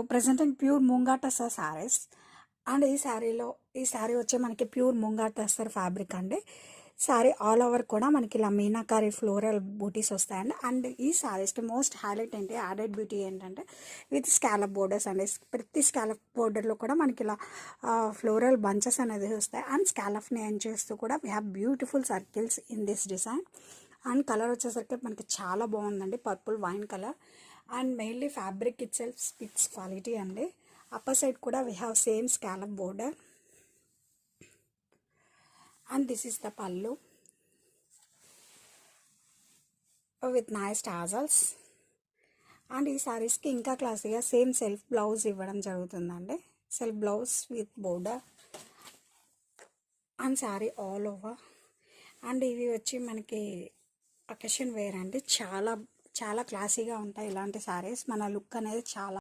Presenting pure munga tussar saris. And ఈ శారీ వచ్చి మనకి ప్యూర్ ముంగా టస్సర్ ఫ్యాబ్రిక్ అండి. శారీ ఆల్ ఓవర్ కూడా మనకి ఇలా మీనాకారి ఫ్లోరల్ బూటీస్ వస్తాయండి. అండ్ ఈ శారీస్కి మోస్ట్ హైలైట్ ఏంటి, యాడెడ్ బ్యూటీ ఏంటంటే విత్ స్కాలప్ బోర్డర్స్ అండి. ప్రతి స్కాలప్ బోర్డర్లో కూడా మనకి ఇలా ఫ్లోరల్ బంచెస్ అనేది వస్తాయి. అండ్ స్కాలప్ని ఎండ్ చేస్తూ కూడా we have beautiful circles in this design. And colour వచ్చేసరికి మనకి చాలా బాగుందండి, purple wine colour. And mainly fabric it self speaks quality అండి. అప్పర్ సైడ్ కూడా we have same scallop border. And this is the పల్లు with nice tassels. And ఈ శారీస్కి ఇంకా క్లాసీగా సేమ్ సెల్ఫ్ బ్లౌజ్ ఇవ్వడం జరుగుతుందండి. Self blouse with border and sari all over. And ఇవి వచ్చి మనకి అకేషన్ వేర్ అండి. చాలా చాలా క్లాసీగా ఉంటాయి ఇలాంటి శారీస్. మన లుక్ అనేది చాలా